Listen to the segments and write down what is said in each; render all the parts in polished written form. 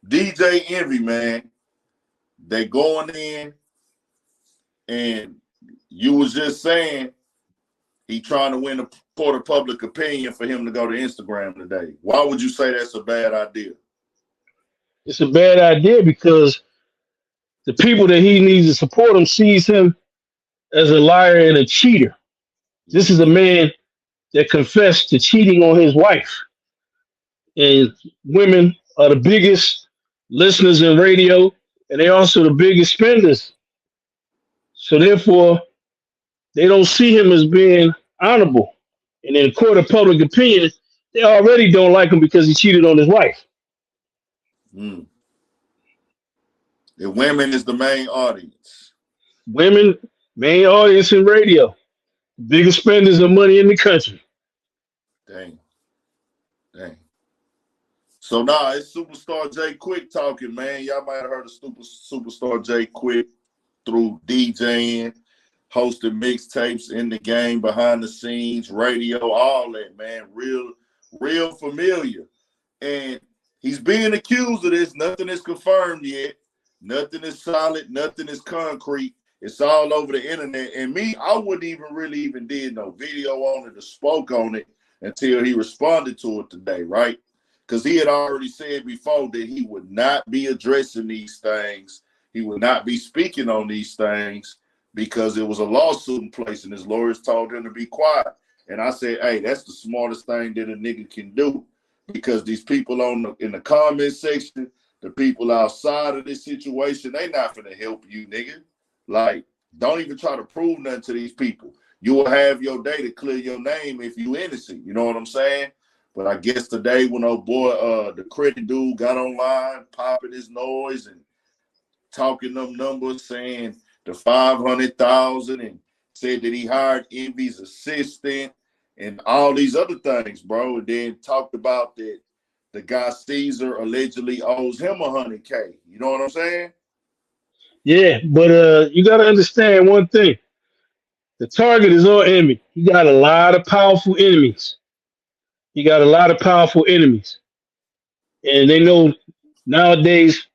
DJ Envy, man, they going in, and you was just saying he trying to win a court of public opinion for him to go to Instagram today. Why would you say that's a bad idea? It's a bad idea because the people that he needs to support him sees him as a liar and a cheater. This is a man that confessed to cheating on his wife. And women are the biggest listeners in radio, and they're also the biggest spenders. So therefore, they don't see him as being honorable. And in the court of public opinion, they already don't like him because he cheated on his wife. Mm. The women is the main audience. Women, main audience in radio, biggest spenders of money in the country. Dang. So now it's Superstar J Kwik talking, man. Y'all might have heard of Superstar J Kwik through DJing, hosting mixtapes in the game, behind the scenes, radio, all that, man. Real familiar. And he's being accused of this. Nothing is confirmed yet. Nothing is solid. Nothing is concrete. It's all over the internet. And me, I wouldn't even did no video on it or spoke on it until he responded to it today, right? Because he had already said before that he would not be addressing these things. He would not be speaking on these things because it was a lawsuit in place and his lawyers told him to be quiet. And I said, hey, that's the smartest thing that a nigga can do, because these people in the comment section, the people outside of this situation, they not finna help you, nigga. Like, don't even try to prove nothing to these people. You will have your day to clear your name if you innocent. You know what I'm saying? But I guess today when old boy, the credit dude got online, popping his noise and talking them numbers, saying the 500,000, and said that he hired Envy's assistant and all these other things, bro. And then talked about that the guy Caesar allegedly owes him $100K. You know what I'm saying? Yeah, but you got to understand one thing. The target is on Envy. He got a lot of powerful enemies. And they know nowadays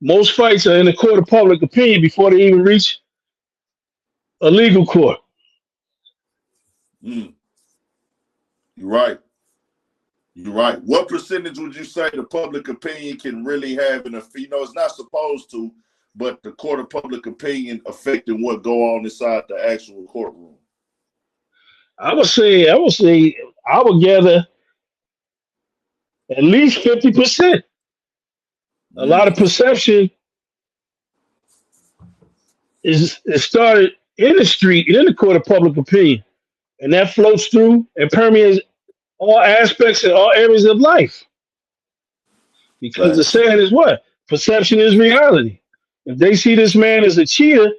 most fights are in the court of public opinion before they even reach a legal court. You're right. What percentage would you say the public opinion can really have an effect? You know, it's not supposed to, but the court of public opinion affecting what go on inside the actual courtroom? I would gather at least 50%. A lot of perception is started in the street, in the court of public opinion, and that floats through and permeates all aspects and all areas of life. Because Right. the saying is what? Perception is reality. If they see this man as a cheater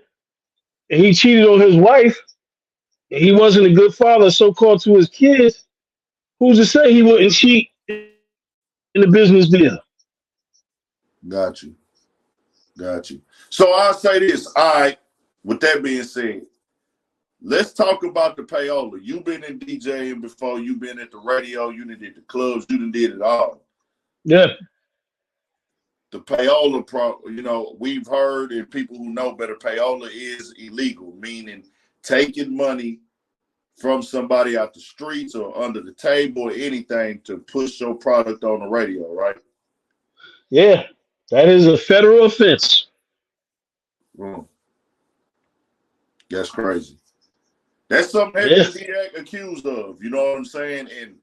and he cheated on his wife and he wasn't a good father, so-called, to his kids, who's to say he wouldn't cheat in the business deal? Got you. So I'll say this. All right. With that being said, let's talk about the payola. You've been in DJing before. You've been at the radio. You done did the clubs. You done did it all. Yeah. The payola, we've heard, and people who know better, payola is illegal, meaning taking money from somebody out the streets or under the table or anything to push your product on the radio, right? Yeah. That is a federal offense. That's crazy. That's something heavy to be accused of. You know what I'm saying? And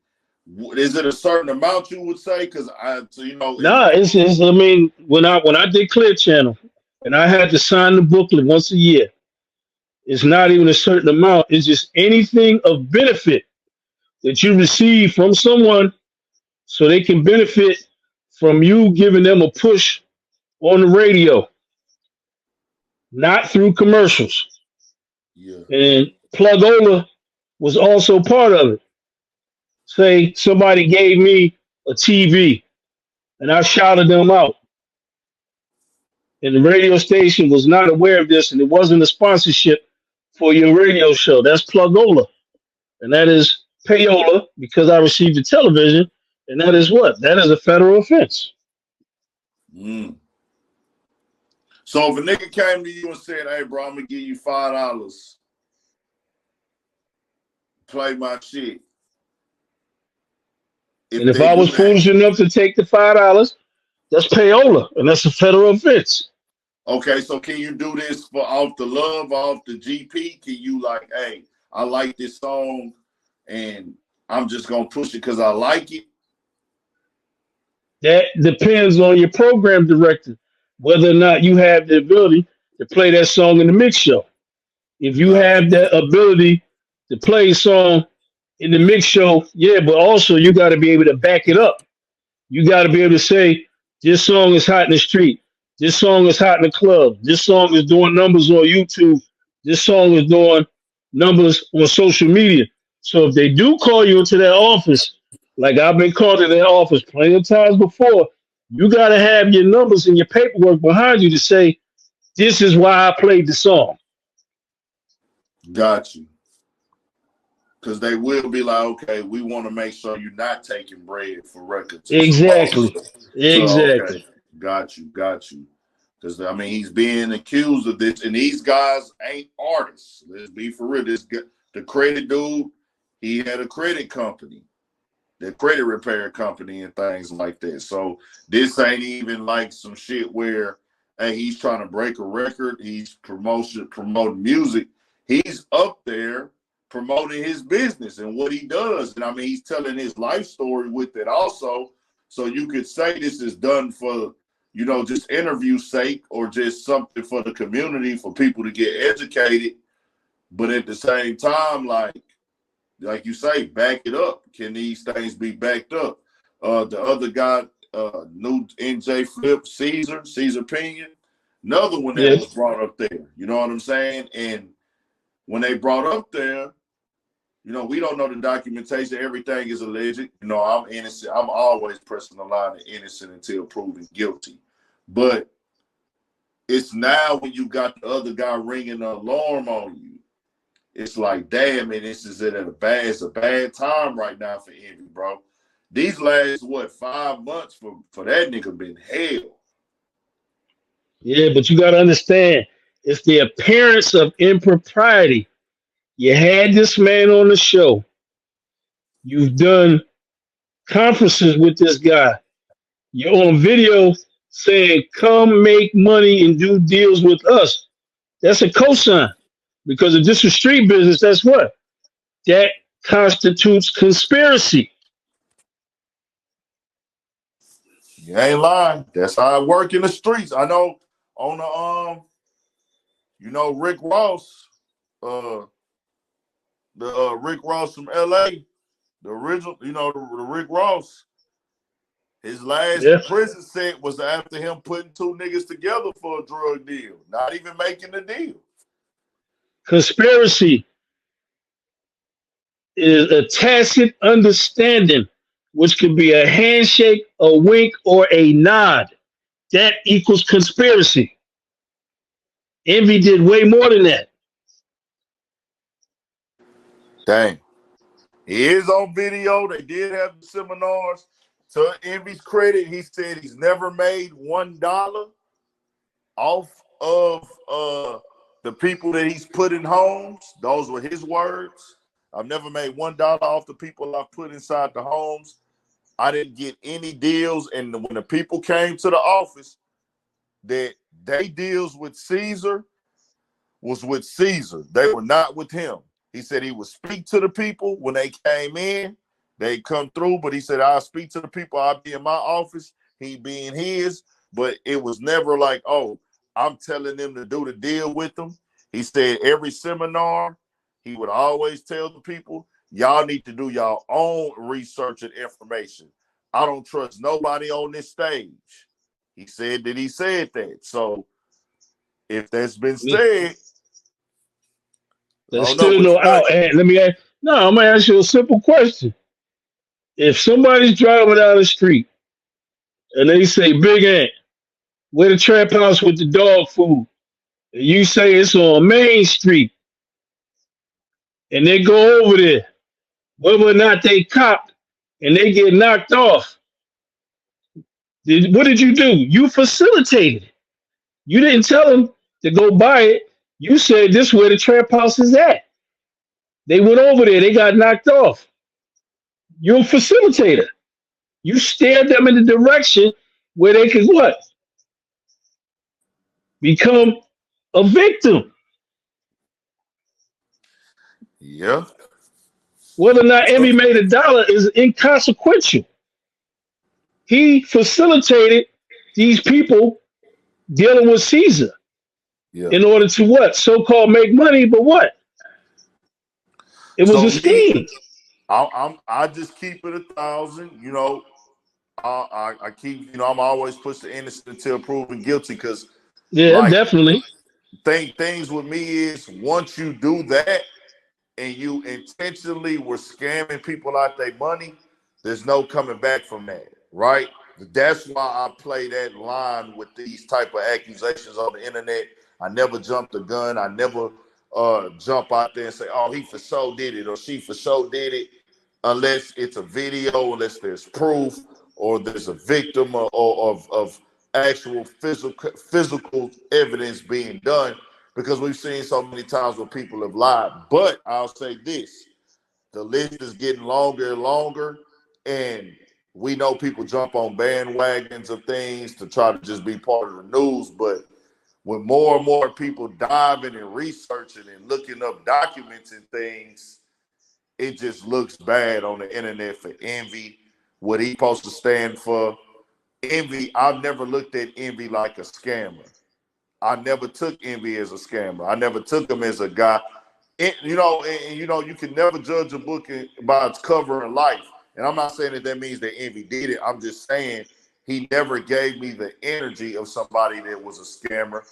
is it a certain amount you would say? Because it's. I mean, when I did Clear Channel, and I had to sign the booklet once a year, it's not even a certain amount. It's just anything of benefit that you receive from someone, so they can benefit from you giving them a push on the radio, not through commercials. Yeah. And Plugola was also part of it. Say somebody gave me a TV and I shouted them out, and the radio station was not aware of this, and it wasn't a sponsorship for your radio show. That's Plugola. And that is payola, because I received the television, and that is what? That is a federal offense. Mm. So if a nigga came to you and said, "Hey, bro, I'm gonna give you $5, play my shit," And if if they I do was that, foolish enough to take the $5, that's payola, and that's a federal offense. okay, so can you do this for off the love, off the GP? Can you like, hey, I like this song and I'm just gonna push it because I like it? That depends on your program director, whether or not you have the ability to play that song in the mix show. If you Gotcha. have that ability to play a song in the mix show, yeah, but also you got to be able to back it up. You got to be able to say, this song is hot in the street. This song is hot in the club. This song is doing numbers on YouTube. This song is doing numbers on social media. So if they do call you into that office, like I've been called to that office plenty of times before, you got to have your numbers and your paperwork behind you to say, this is why I played the song. Got you. Because they will be like, okay, we want to make sure you're not taking bread for records and Exactly. supposedly. So, okay, Exactly. got you. Because, I mean, he's being accused of this, and these guys ain't artists. Let's be for real. The credit dude, he had a credit company, the credit repair company and things like that. So this ain't even like some shit where, hey, he's trying to break a record. He's promoting music. He's up there promoting his business and what he does. And I mean, he's telling his life story with it also. So you could say this is done for, just interview sake or just something for the community for people to get educated. But at the same time, like you say, back it up. Can these things be backed up? The other guy, new NJ Flip, Caesar Pinion, another one that was Yes. brought up there. You know what I'm saying? And when they brought up there, we don't know the documentation. Everything is alleged. I'm innocent. I'm always pressing the line of innocent until proven guilty. But it's now when you got the other guy ringing the alarm on you, it's like, damn, man, it's a bad time right now for Envy, bro. These last 5 months for that nigga been hell. Yeah, but you got to understand, it's the appearance of impropriety. You had this man on the show. You've done conferences with this guy. You're on video saying, come make money and do deals with us. That's a cosign. Because if this was street business, that's what? That constitutes conspiracy. You ain't lying. That's how I work in the streets. I know on Rick Ross, the Rick Ross from LA, the original, the Rick Ross. His last Yeah. prison set was after him putting two niggas together for a drug deal, not even making the deal. Conspiracy is a tacit understanding, which could be a handshake, a wink, or a nod. That equals conspiracy. Envy did way more than that. Dang. He is on video. They did have the seminars. To Envy's credit, he said he's never made $1 off of the people that he's put in homes. Those were his words. I've never made $1 off the people I've put inside the homes. I didn't get any deals. And when the people came to the office, that they deals with Caesar was with Caesar. They were not with him. He said he would speak to the people when they came in. They come through, but he said, I'll speak to the people. I'll be in my office. He be in his. But it was never like, oh, I'm telling them to do the deal with them. He said every seminar, he would always tell the people, y'all need to do y'all own research and information. I don't trust nobody on this stage. He said that. So if that's been said, I There's don't know still what no you out. think. And let me ask. No, I'm gonna ask you a simple question. If somebody's driving down the street and they say, "Big Ant, where the trap house with the dog food?" and you say it's on Main Street, and they go over there, whether or not they copped and they get knocked off, What did you do? You facilitated it. You didn't tell them to go buy it. You said this is where the trap house is at. They went over there. They got knocked off. You're a facilitator. You steered them in the direction where they could what? Become a victim. Yeah. Whether or not Emmy made $1 is inconsequential. He facilitated these people dealing with Caesar Yeah. in order to what? So-called make money, but what? It was So a me, scheme. I just keep it 1,000. You know, I keep, you know, I'm always push the innocent until proven guilty because, Yeah, like, definitely. things with me is once you do that and you intentionally were scamming people out their money, there's no coming back from that, right? That's why I play that line with these type of accusations on the internet. I never jumped the gun. I never jump out there and say, "Oh, he for sure did it," or "She for sure did it," unless it's a video, unless there's proof, or there's a victim, of actual physical evidence being done. Because we've seen so many times where people have lied. But I'll say this: the list is getting longer and longer, and we know people jump on bandwagons of things to try to just be part of the news. But when more and more people diving and researching and looking up documents and things, it just looks bad on the internet for Envy. What he supposed to stand for? Envy, I've never looked at Envy like a scammer. I never took Envy as a scammer. I never took him as a guy. You can never judge a book by its cover in life. And I'm not saying that means that Envy did it. I'm just saying he never gave me the energy of somebody that was a scammer.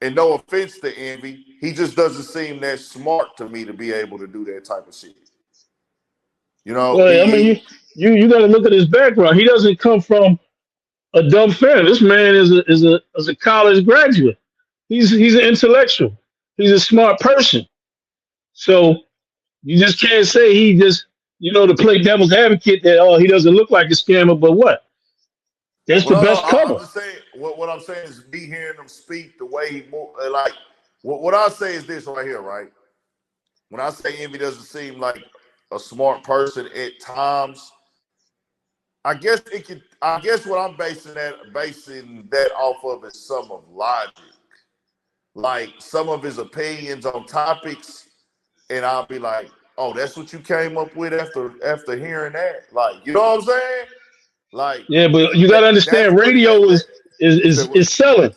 And no offense to Envy, he just doesn't seem that smart to me to be able to do that type of shit. You know, Well, I mean, you got to look at his background. He doesn't come from a dumb family. This man is a college graduate. He's an intellectual. He's a smart person. So you just can't say he just to play devil's advocate that he doesn't look like a scammer. But what? That's the well, no, best I'm cover. just saying what I'm saying is me hearing him speak the way he moved. Like what I say is this right here, right? When I say Envy doesn't seem like a smart person at times, I guess it could. I guess what I'm basing that off of is some of logic, like some of his opinions on topics, and I'll be like, "Oh, that's what you came up with after hearing that." Like, you know what I'm saying? Like Yeah, but you got to that's understand, what radio is is you said. is, is selling.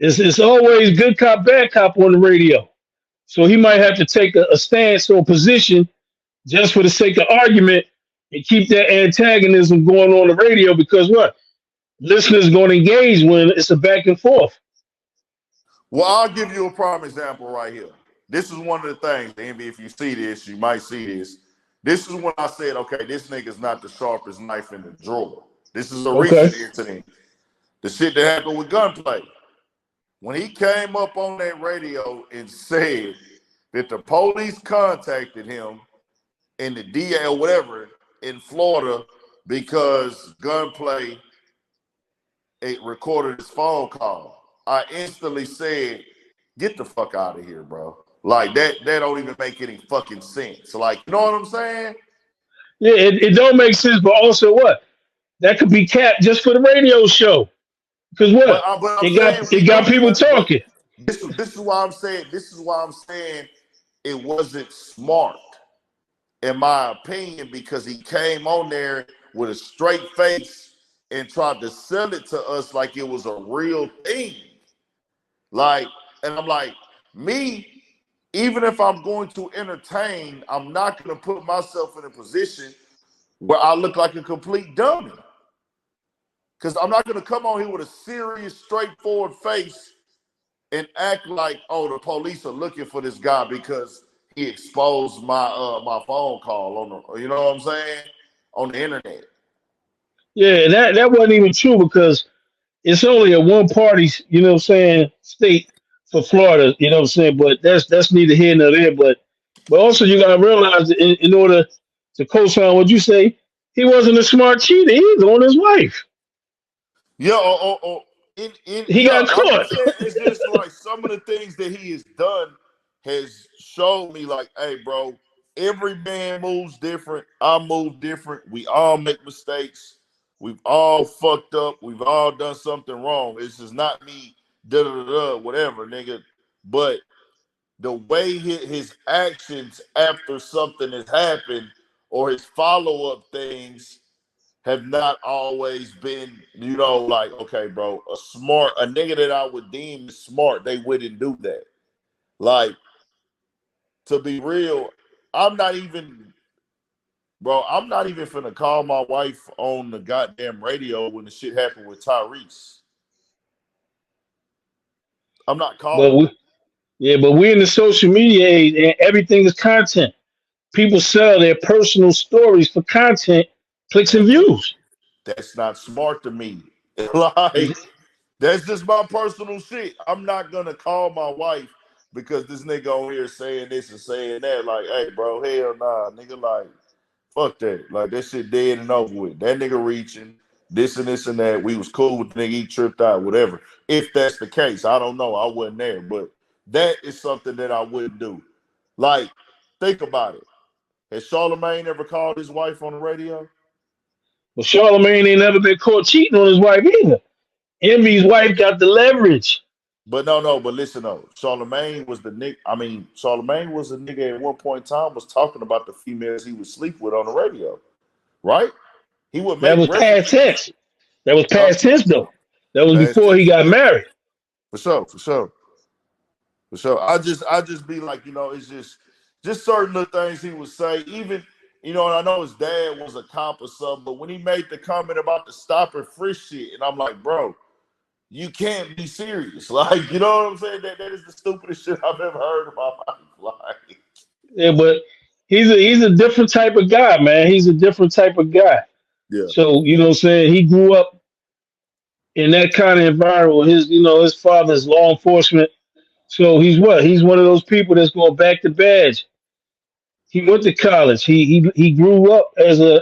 It's always good cop, bad cop on the radio. So he might have to take a stance or a position just for the sake of argument and keep that antagonism going on the radio because what? Listeners going to engage when it's a back and forth. Well, I'll give you a prime example right here. This is one of the things, Envy, if you see this, you might see this. This is when I said, okay, this nigga's not the sharpest knife in the drawer. This is a Okay. recent incident. The shit that happened with Gunplay. When he came up on that radio and said that the police contacted him and the DA or whatever in Florida because Gunplay recorded his phone call, I instantly said, get the fuck out of here, bro. Like that don't even make any fucking sense. Like, you know what I'm saying? Yeah, it don't make sense, but also what? That could be capped just for the radio show. Because But what? but I'm It saying got we it got know, people but talking. this is why I'm saying it wasn't smart, in my opinion, because he came on there with a straight face and tried to sell it to us like it was a real thing. Like, and I'm like, me, even if I'm going to entertain, I'm not going to put myself in a position where I look like a complete dummy. Because I'm not going to come on here with a serious, straightforward face and act like, oh, the police are looking for this guy because he exposed my phone call on the, you know what I'm saying, on the internet. Yeah, and that wasn't even true because it's only a one party, state for Florida, you know what I'm saying? But that's neither here nor there. But also you gotta realize that in order to co sign what you say, he wasn't a smart cheater either on his wife. Yeah, He yeah, got I'm caught. just saying it's just like some of the things that he has done has showed me like, hey, bro, every man moves different. I move different. We all make mistakes. We've all fucked up. We've all done something wrong. It's just not me, da da da, whatever, nigga. But the way his actions after something has happened or his follow-up things have not always been, like, okay, bro, a nigga that I would deem as smart, they wouldn't do that. Like, to be real, I'm not even, I'm not even finna call my wife on the goddamn radio when the shit happened with Tyrese. I'm not But calling her. we, yeah, but we're in the social media age, and everything is content. People sell their personal stories for content, clicks and Man, views. that's not smart to me. Like, that's just my personal shit. I'm not gonna call my wife because this nigga on here saying this and saying that. Like, hey, bro, hell nah, nigga. Like, fuck that. Like, that shit dead and over with. That nigga reaching this and this and that. We was cool with the nigga. He tripped out, whatever. If that's the case, I don't know. I wasn't there, but that is something that I wouldn't do. Like, think about it. Has Charlemagne ever called his wife on the radio? Well, Charlemagne ain't never been caught cheating on his wife either. Envy's wife got the leverage. But no, but listen though, Charlemagne was the nigga. I mean, Charlemagne was a nigga at one point in time was talking about the females he would sleep with on the radio, right? He would That make was past references, tense. That was huh? past tense though. That was Past before he tense, got married. for sure, for sure, for sure. I just be like, it's just certain little things he would say. Even, and I know his dad was a cop or something, but when he made the comment about the stop and frisk shit, and I'm like, bro, you can't be serious. Like, you know what I'm saying? That is the stupidest shit I've ever heard in my life. Like, Yeah, but he's a different type of guy, man. He's a different type of guy. yeah, So, you know what I'm saying? He grew up in that kind of environment. His father's law enforcement. So he's what? He's one of those people that's going back to badge. He went to college. He grew up as a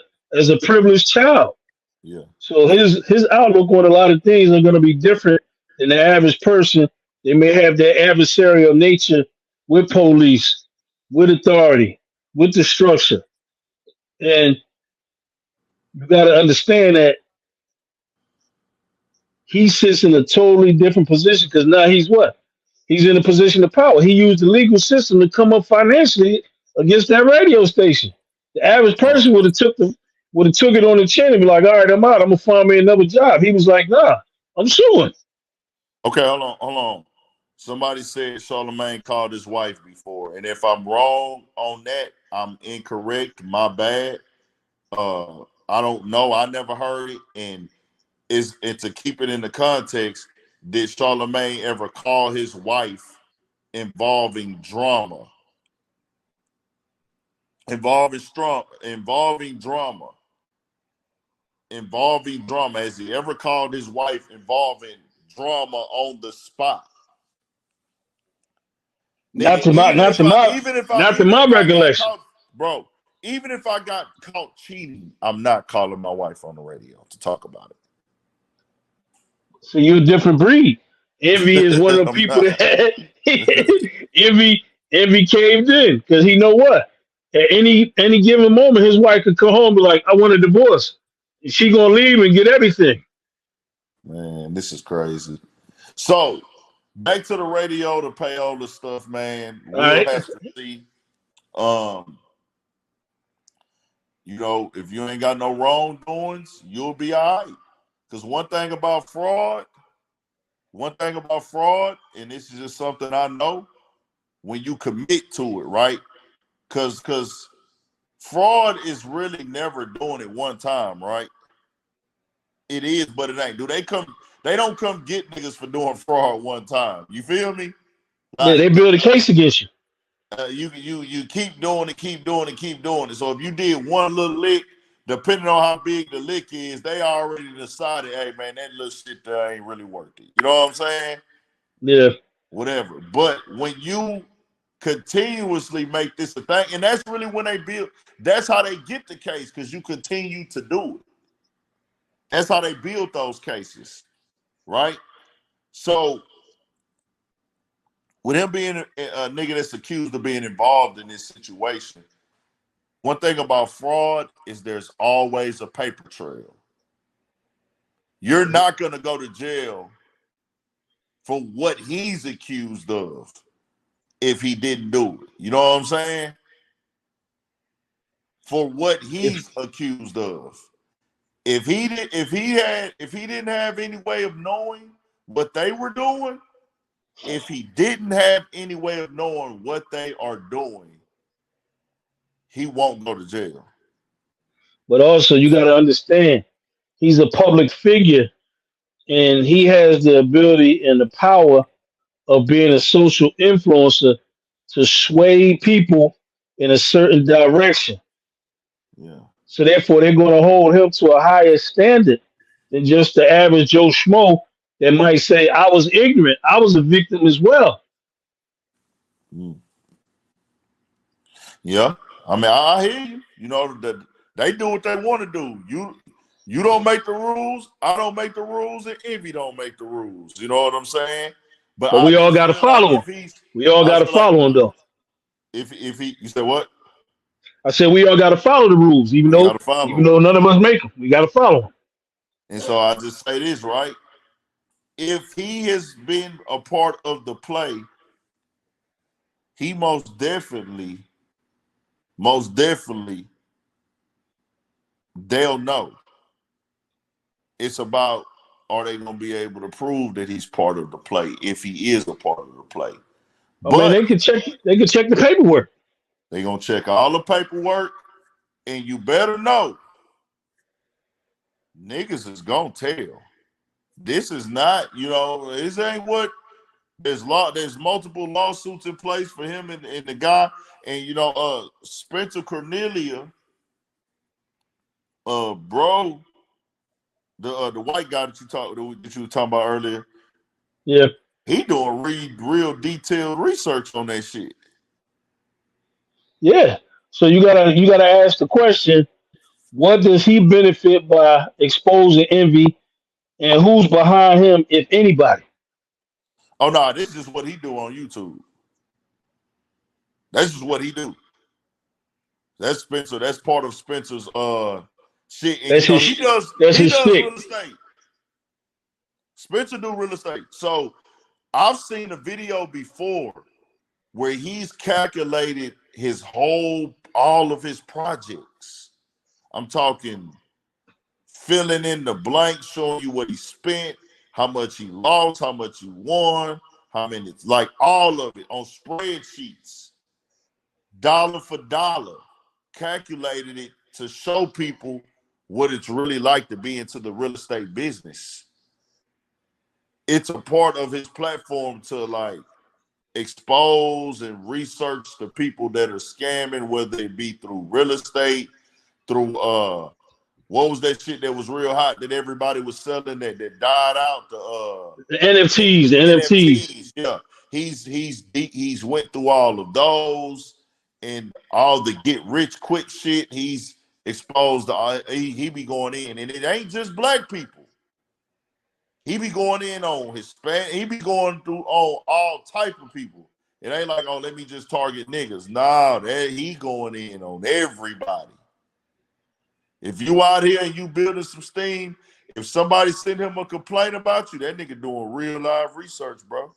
privileged child. yeah, So his outlook on a lot of things are going to be different than the average person. They may have their adversarial nature with police, with authority, with the structure, and you got to understand that he sits in a totally different position because now he's what? He's in a position of power. He used the legal system to come up financially against that radio station. The average hold person on. would have took it on the chin and be like, "All right, I'm out. I'm gonna find me another job." He was like, "Nah, I'm suing." Okay, hold on. Somebody said Charlemagne called his wife before, and if I'm wrong on that, I'm incorrect. My bad. I don't know. I never heard it, and to keep it in the context, did Charlemagne ever call his wife involving drama, involving drama, involving drama? Has he ever called his wife involving drama on the spot? Not Nigga, to my, not to my, not to even my if I got recollection. caught, bro, even if I got caught cheating, I'm not calling my wife on the radio to talk about So you're a different breed. Envy is one it. of the I'm people not. that envy envy caved in because he know what? At any given moment, his wife could come home and be like, "I want a divorce," and she gonna leave and get everything. Man, this is crazy. So back to the radio, the payola stuff, man. All We'll right. have to see. Um, if you ain't got no wrongdoings, you'll be all right. Because one thing about fraud, and this is just something I know, when you commit to it, right? Because fraud is really never doing it one time, right? It is, but it ain't. They don't come get niggas for doing fraud one time. You feel me? Yeah, Like, they build a case against you. you keep doing it, keep doing it, keep doing it. So if you did one little lick, depending on how big the lick is, they already decided, hey man, that little shit there ain't really worth it. You know what I'm saying? Yeah. Whatever. But when you continuously make this a thing, and that's really when they build, that's how they get the case, because you continue to do it. That's how they build those cases, right? So with him being a nigga that's accused of being involved in this situation, one thing about fraud is there's always a paper trail. You're not going to go to jail for what he's accused of if he didn't do it. You know what I'm saying? For what he's accused of. If he didn't have any way of knowing what they were doing, if he didn't have any way of knowing what they are doing, he won't go to jail. But also, you got to understand, he's a public figure, and he has the ability and the power of being a social influencer to sway people in a certain direction. Yeah. So therefore, they're going to hold him to a higher standard than just the average Joe Schmo that might say, "I was ignorant. I was a victim as well." Mm. Yeah. I mean, I hear you. You know, they do what they want to do. You don't make the rules, I don't make the rules, and Envy don't make the rules. You know what I'm saying? But But I we all just got to feel like follow him. if he's, We all I got to feel like follow him, though. if he, you said what? I said we all got to follow the rules, even We got though to follow even him. though none of us make them. We got to follow them. And so I just say this, right? If he has been a part of the play, he most definitely, they'll know. It's about, are they going to be able to prove that he's part of the play if he is a part of the play? I mean, But they could check. They could check the paperwork. they're going to check all the paperwork, and you better know, niggas is going to tell. This is not, this ain't what, there's multiple lawsuits in place for him and the guy. And, Spencer Cornelia, bro, the white guy that you were talking about earlier, Yeah, he doing real detailed research on that shit. yeah. So you gotta ask the question: what does he benefit by exposing envy, and who's behind him, if anybody? Oh no, this is what he do on YouTube. That's just what he do. That's Spencer. That's part of Spencer's shit. And That's he his. does That's he his does stick. real estate. Spencer do real estate. So I've seen a video before where he's calculated all of his projects. I'm talking filling in the blanks, showing you what he spent, how much he lost, how much he won, how many, like all of it on spreadsheets, dollar for dollar, calculated it to show people what it's really like to be into the real estate business. It's a part of his platform to like expose and research the people that are scamming, whether it be through real estate, through what was that shit that was real hot that everybody was selling that died out? The NFTs. The NFTs. NFTs. Yeah, he's went through all of those and all the get rich quick shit. He's exposed. He be going in, and it ain't just black people. He be going in on Hispanic. He be going through on all type of people. It ain't like, oh, let me just target niggas. Nah, that he going in on everybody. If you out here and you building some steam, if somebody send him a complaint about you, that nigga doing real live research, bro.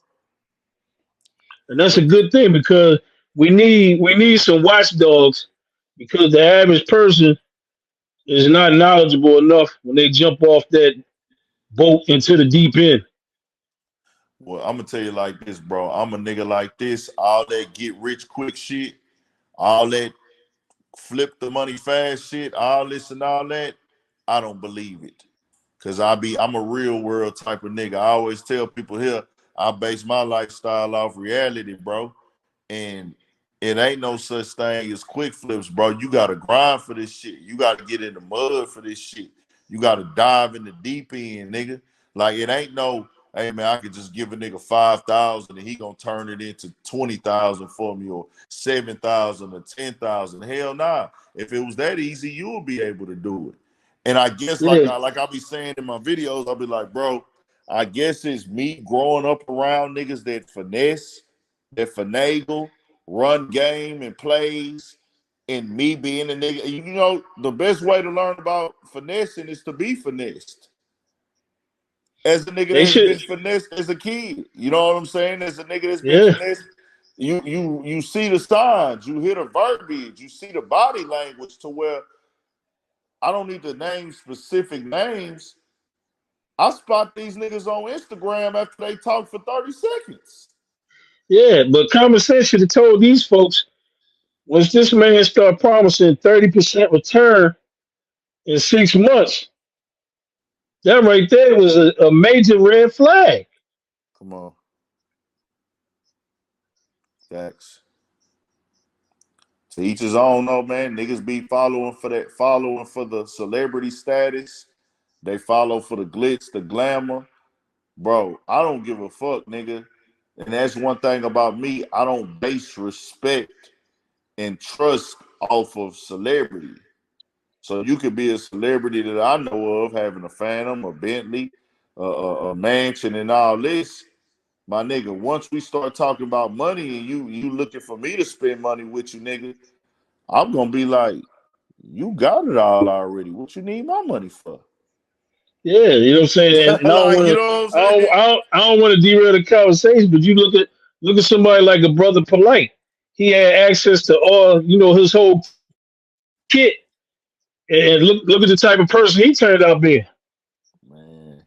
And that's a good thing because we need some watchdogs because the average person is not knowledgeable enough when they jump off that boat into the deep end. Well, I'm gonna tell you like this, bro. I'm a nigga like this. All that get rich quick shit, all that flip the money fast shit, all this and all that, I don't believe it. Cause I'm a real world type of nigga. I always tell people here, I base my lifestyle off reality, bro. And it ain't no such thing as quick flips, bro. You gotta grind for this shit. You gotta get in the mud for this shit. You gotta dive in the deep end, nigga. Like it ain't no, hey man, I could just give a nigga 5,000 and he gonna turn it into 20,000 for me or 7,000 or 10,000. Hell nah. If it was that easy, you would be able to do it. And I guess Yeah, like I be saying in my videos, I'll be like, bro, I guess it's me growing up around niggas that finesse, that finagle, run game and plays, and me being a nigga. You know, the best way to learn about finessing is to be finessed. As a nigga they that's should. been finessed as a kid, you know what I'm saying? As a nigga that's been Yeah, finessed, you see the signs, you hear the verbiage, you see the body language to where I don't need to name specific names. I spot these niggas on Instagram after they talk for 30 seconds. yeah. But common sense should have told these folks once this man start promising 30% return in 6 months. That right there was a major red flag. Come on, facts. To each his own, though, man. Niggas be following for that, following for the celebrity status. They follow for the glitz, the glamour. Bro, I don't give a fuck, nigga. And that's one thing about me. I don't base respect and trust off of celebrity. So you could be a celebrity that I know of, having a Phantom, a Bentley, a mansion, and all this. My nigga, once we start talking about money and you looking for me to spend money with you, nigga, I'm gonna be like, you got it all already. What you need my money for? Yeah, you know what I'm saying. And I don't Like, want you to. know what I'm saying? I don't want to derail the conversation. But you look at somebody like a brother Polite. He had access to all his whole kit, and look at the type of person he turned out being. Man,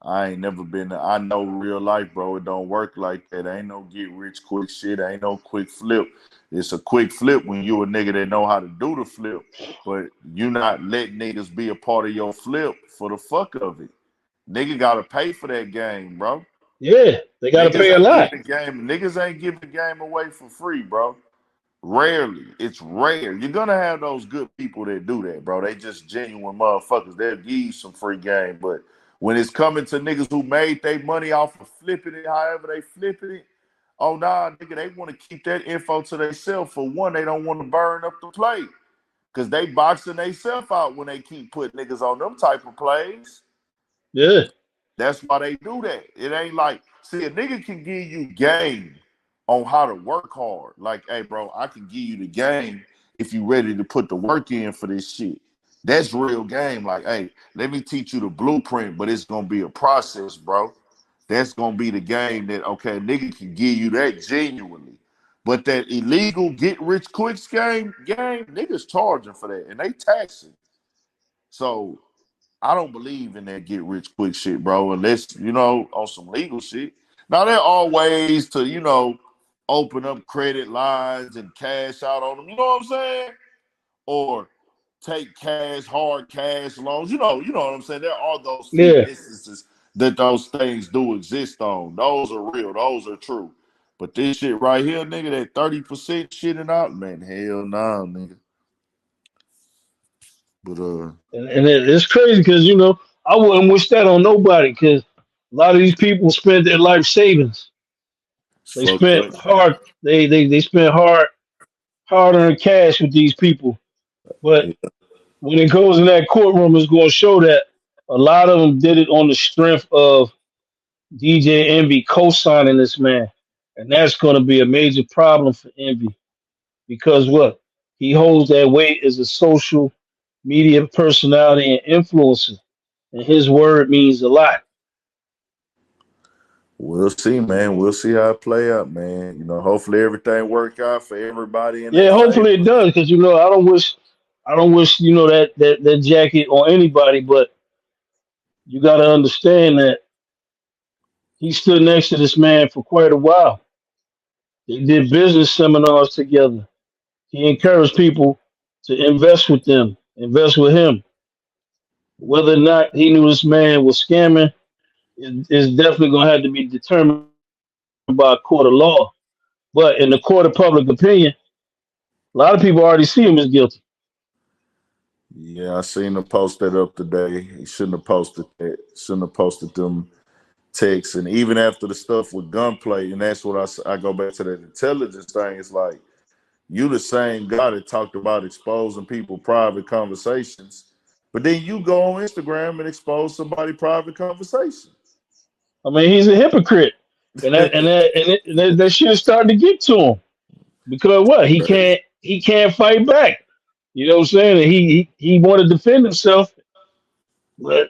I ain't never been. I know real life, bro. It don't work like that. Ain't no get rich quick shit. Ain't no quick flip. It's a quick flip when you a nigga that know how to do the flip, but you not let niggas be a part of your flip for the fuck of it. Nigga gotta pay for that game, bro. Yeah, they got to Niggas pay a ain't lot. giving the game. Niggas ain't giving the game away for free, bro. Rarely. It's rare. You're gonna have those good people that do that, bro. They just genuine motherfuckers. They'll give you some free game. But when it's coming to niggas who made their money off of flipping it, however they flipping it, oh nah, nigga, they want to keep that info to themselves. For one, they don't want to burn up the plate. Cause they boxing themselves out when they keep putting niggas on them type of plays. Yeah, That's why they do that. It ain't like, see, a nigga can give you game on how to work hard. Like, hey, bro, I can give you the game if you ready to put the work in for this shit. That's real game. Like, hey, let me teach you the blueprint, but it's gonna be a process, bro. That's gonna be the game that okay, nigga can give you that genuinely. But that illegal get rich quick game, niggas charging for that and they taxing. So I don't believe in that get rich quick shit, bro, unless, on some legal shit. Now, there are ways to, open up credit lines and cash out on them, you know what I'm saying? Or take cash, hard cash loans, you know what I'm saying? There are those few yeah. instances that those things do exist on. Those are real, those are true. But this shit right here, nigga, that 30% shitting out, man, hell nah, nigga. But And it's crazy because I wouldn't wish that on nobody because a lot of these people spend their life savings. it's They fucked spent up, man. hard. They spent hard earned cash with these people. But Yeah. when it goes in that courtroom, it's going to show that a lot of them did it on the strength of DJ Envy co-signing this man, and that's going to be a major problem for Envy because what he holds that weight as a social media personality and influencer, and his word means a lot. We'll see, man. We'll see how it play out, man. Hopefully everything work out for everybody in their Yeah, hopefully it favor. does because I don't wish that jacket on anybody, but you got to understand that he stood next to this man for quite a while. They did business seminars together. He encouraged people to invest with them, invest with him. Whether or not he knew this man was scamming is definitely going to have to be determined by a court of law. But in the court of public opinion, a lot of people already see him as guilty. Yeah, I seen him post that up today. He shouldn't have posted that. Shouldn't have posted them texts. And even after the stuff with gunplay, and that's what I go back to that intelligence thing. It's like you the same guy that talked about exposing people private conversations. But then you go on Instagram and expose somebody's private conversation. I mean, he's a hypocrite, and that shit is starting to get to him because what he can't fight back. You know what I'm saying? And he want to defend himself, but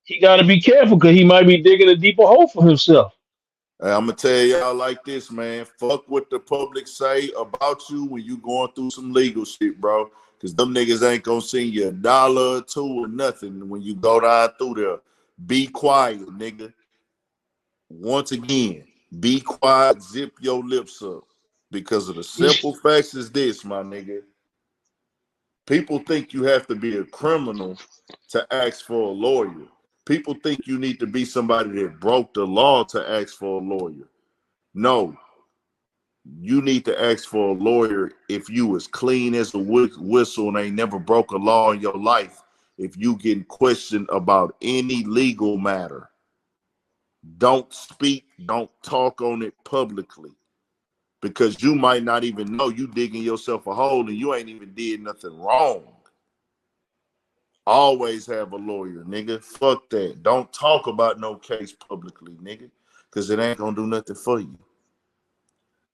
he got to be careful because he might be digging a deeper hole for himself. Hey, I'm gonna tell y'all like this, man. Fuck what the public say about you when you going through some legal shit, bro. Cause them niggas ain't gonna send you $1 or $2 or nothing when you go down through there. Be quiet, nigga. Once again, be quiet, zip your lips up. Because of the simple facts is this, my nigga. People think you have to be a criminal to ask for a lawyer. People think you need to be somebody that broke the law to ask for a lawyer. No, you need to ask for a lawyer if you as clean as a whistle and ain't never broke a law in your life. If you getting questioned about any legal matter, don't speak, don't talk on it publicly, because you might not even know you digging yourself a hole and you ain't even did nothing wrong. Always have a lawyer, nigga. Fuck that. Don't talk about no case publicly, nigga, because it ain't gonna do nothing for you.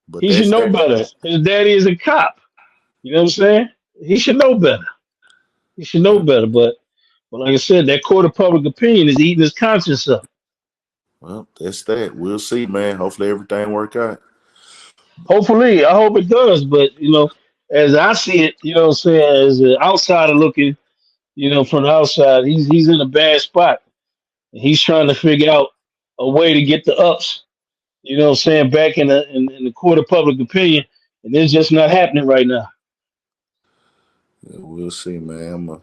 But He should that's know that. better. His daddy is a cop. You know what I'm saying? He should know better. He should know better. But like I said, that court of public opinion is eating his conscience up. Well, that's that. We'll see, man. Hopefully everything work out. Hopefully, I hope it does. But as I see it, you know what I'm saying, as an outsider looking, from the outside, he's in a bad spot. He's trying to figure out a way to get the ups. You know what I'm saying, back in the court of public opinion, and it's just not happening right now. Yeah, we'll see, man.